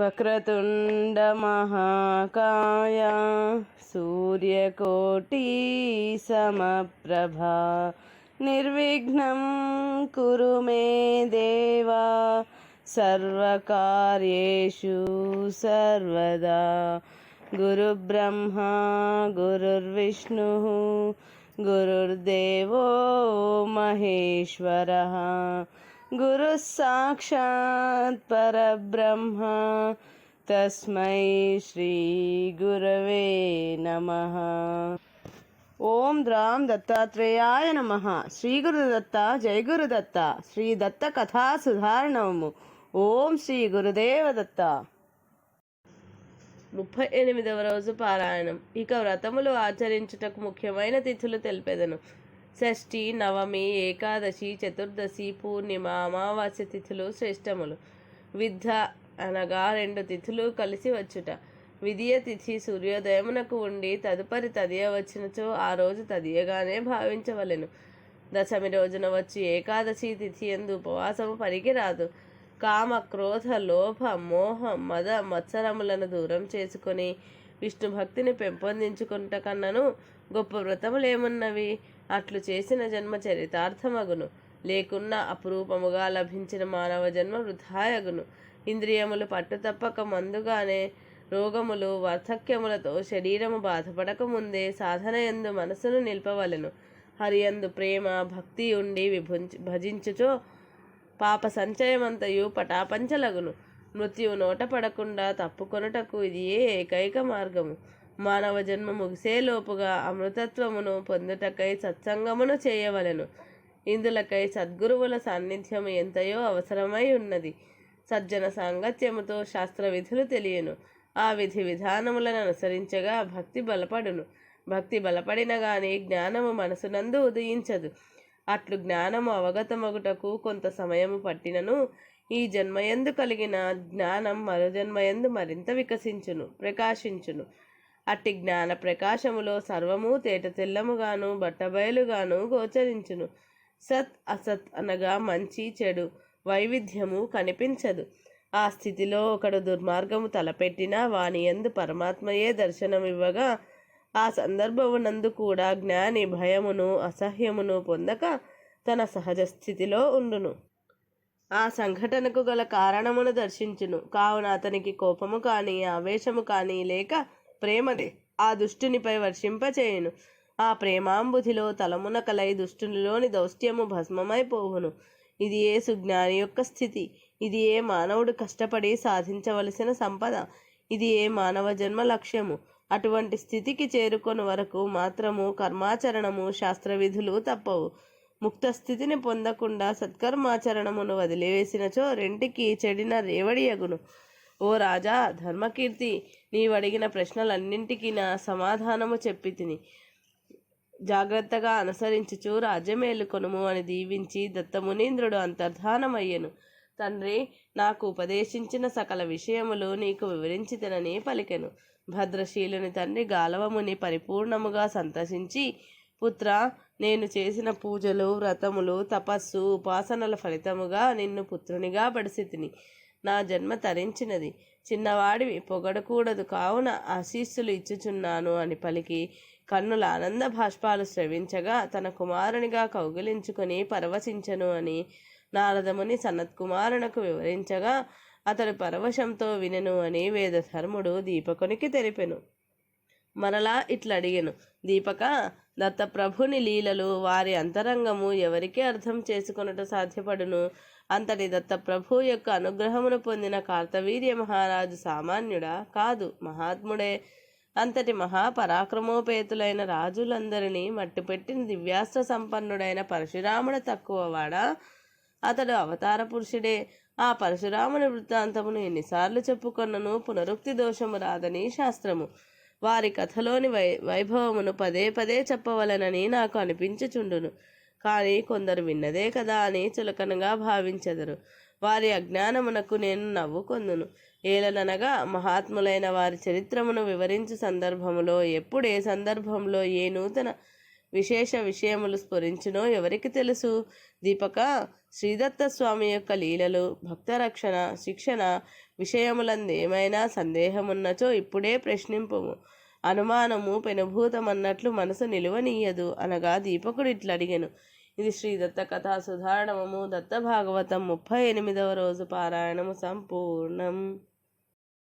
వక్రతుండ మహాకాయ సూర్యకోటి సమప్రభా నిర్విఘ్నం కురు మే దేవా సర్వకార్యేషు సర్వదా. గురుబ్రహ్మా గురుర్విష్ణు గురుర్దేవో మహేశ్వరః గురు సాక్షాత్ పరబ్రహ్మ తస్మై శ్రీ గురవే నమః. ఓం ద్రాం దత్తాత్రేయాయ నమః. శ్రీ గురుదత్త జయ గురుదత్త. శ్రీ దత్త కథా సుధారణము. ఓం శ్రీ గురుదేవ దత్త. 38వ రోజు పారాయణం. ఇక వ్రతములు ఆచరించుటకు ముఖ్యమైన తిథులు తెలిపెదను. షష్ఠి, నవమి, ఏకాదశి, చతుర్దశి, పూర్ణిమ, అమావాస్య తిథులు శ్రేష్టములు. విద్ధ అనగా 2 తిథులు కలిసి వచ్చుట. విధియ తిథి సూర్యోదయమునకు ఉండి తదుపరి తదియ వచ్చినచో ఆ రోజు తదియగానే భావించవలెను. దశమి రోజున వచ్చి ఏకాదశి తిథి యందు ఉపవాసము పనికిరాదు. కామ, క్రోధ, లోభ, మోహం, మద మత్సరములను దూరం చేసుకొని విష్ణు భక్తిని పెంపొందించుకుంట కన్నను గొప్ప వ్రతములేమున్నవి? అట్లు చేసిన జన్మ చరితార్థమగును. లేకున్నా అపురూపముగా లభించిన మానవ జన్మ వృథాయగును. ఇంద్రియములు పట్టుతప్పక మందుగానే రోగములు వార్ధక్యములతో శరీరము బాధపడక ముందే సాధనయందు మనసును నిల్పవలెను. హరియందు ప్రేమ భక్తి ఉండి భజించుచో పాప సంచయమంతయు పటాపంచలగును. మృత్యువు నోట పడకుండా తప్పుకొనుటకు ఇది ఏకైక మార్గము. మానవ జన్మ ముగిసేలోపుగా అమృతత్వమును పొందుటకై సత్సంగమును చేయవలెను. ఇందులకై సద్గురువుల సాన్నిధ్యము ఎంతయో అవసరమై ఉన్నది. సజ్జన సాంగత్యముతో శాస్త్ర విధులు తెలియను. ఆ విధి విధానములను అనుసరించగా భక్తి బలపడును. భక్తి బలపడిన గాని జ్ఞానము మనసునందు ఉదయించదు. అట్లు జ్ఞానము అవగతమగుటకు కొంత సమయము పట్టినను ఈ జన్మయందు కలిగిన జ్ఞానం మరో జన్మయందు మరింత వికసించును, ప్రకాశించును. అట్టి జ్ఞాన ప్రకాశములో సర్వము తేట తెల్లముగాను బట్టబయలుగాను గోచరించును. సత్ అసత్ అనగా మంచి చెడు వైవిధ్యము కనిపించదు. ఆ స్థితిలో ఒకడు దుర్మార్గము తలపెట్టినా వాని యందు పరమాత్మయే దర్శనమివ్వగా ఆ సందర్భమునందు కూడా జ్ఞాని భయమును అసహ్యమును పొందక తన సహజ స్థితిలో ఉండును. ఆ సంఘటనకు గల కారణమును దర్శించును. కావున అతనికి కోపము కానీ ఆవేశము కానీ లేక ప్రేమదే ఆ దుష్టునిపై వర్షింపచేయును. ఆ ప్రేమాంబుధిలో తలమునకలై దుష్టునిలోని దౌష్ట్యము భస్మమైపోవును. ఇది ఏ సుజ్ఞాని యొక్క స్థితి. ఇది ఏ మానవుడు కష్టపడి సాధించవలసిన సంపద. ఇది ఏ మానవ జన్మ లక్ష్యము. అటువంటి స్థితికి చేరుకొని వరకు మాత్రము కర్మాచరణము శాస్త్ర విధులు తప్పవు. ముక్త స్థితిని పొందకుండా సత్కర్మాచరణమును వదిలివేసినచో రెంటికి చెడిన రేవడియగును. ఓ రాజా ధర్మకీర్తి, నీవడిగిన ప్రశ్నలన్నింటికీ నా సమాధానము చెప్పి తిని జాగ్రత్తగా అనుసరించుచు రాజ్యమేలుకొనుము అని దీవించి దత్తమునీంద్రుడు అంతర్ధానమయ్యెను. తండ్రి, నాకు ఉపదేశించిన సకల విషయములు నీకు వివరించితనని పలికెను. భద్రశీలుని తండ్రి గాలవముని పరిపూర్ణముగా సంతసించి, పుత్ర, నేను చేసిన పూజలు వ్రతములు తపస్సు ఉపాసనల ఫలితముగా నిన్ను పుత్రునిగా బడిసితిని. నా జన్మ తరించినది. చిన్నవాడివి, పొగడకూడదు, కావున ఆశీస్సులు ఇచ్చుచున్నాను అని పలికి కన్నుల ఆనంద భాష్పాలు స్రవించగా తన కుమారునిగా కౌగిలించుకొని పరవశించను అని నారదముని సనత్కుమారునకు వివరించగా అతడు పరవశంతో వినెను అని వేదధర్ముడు దీపకునికి తెలిపెను. మరలా ఇట్లడిగెను, దీపక, దత్తప్రభుని లీలలు వారి అంతరంగము ఎవరికి అర్థం చేసుకొనుట సాధ్యపడును? అంతటి దత్తప్రభు యొక్క అనుగ్రహమును పొందిన కార్తవీర్య మహారాజు సామాన్యుడా? కాదు, మహాత్ముడే. అంతటి మహాపరాక్రమోపేతులైన రాజులందరినీ మట్టుపెట్టిన దివ్యాస్త్ర సంపన్నుడైన పరశురాముడు తక్కువవాడా? అతడు అవతార పురుషుడే. ఆ పరశురాముని వృత్తాంతమును ఎన్నిసార్లు చెప్పుకొన్నను పునరుక్తి దోషము రాదని శాస్త్రము. వారి కథలోని వైభవమును పదే పదే చెప్పవలనని నాకు అనిపించుచుండును. కానీ కొందరు విన్నదే కదా అని చులకనగా భావించెదరు. వారి అజ్ఞానమునకు నేను నవ్వుకొందును. ఏలననగా మహాత్ములైన వారి చరిత్రమును వివరించు సందర్భములో ఎప్పుడు ఏ సందర్భంలో ఏ నూతన విశేష విషయములు స్ఫురించునో ఎవరికి తెలుసు? దీపక, శ్రీదత్త స్వామి యొక్క లీలలు, భక్తరక్షణ, శిక్షణ విషయములందేమైనా సందేహమున్నచో ఇప్పుడే ప్రశ్నింపుము. అనుమానము పెనుభూతమన్నట్లు మనసు నిలువనీయదు అనగా దీపకుడు ఇట్లడిగెను. ఇది శ్రీదత్త కథా సుధారణము దత్త భాగవతం 38వ రోజు పారాయణము సంపూర్ణం.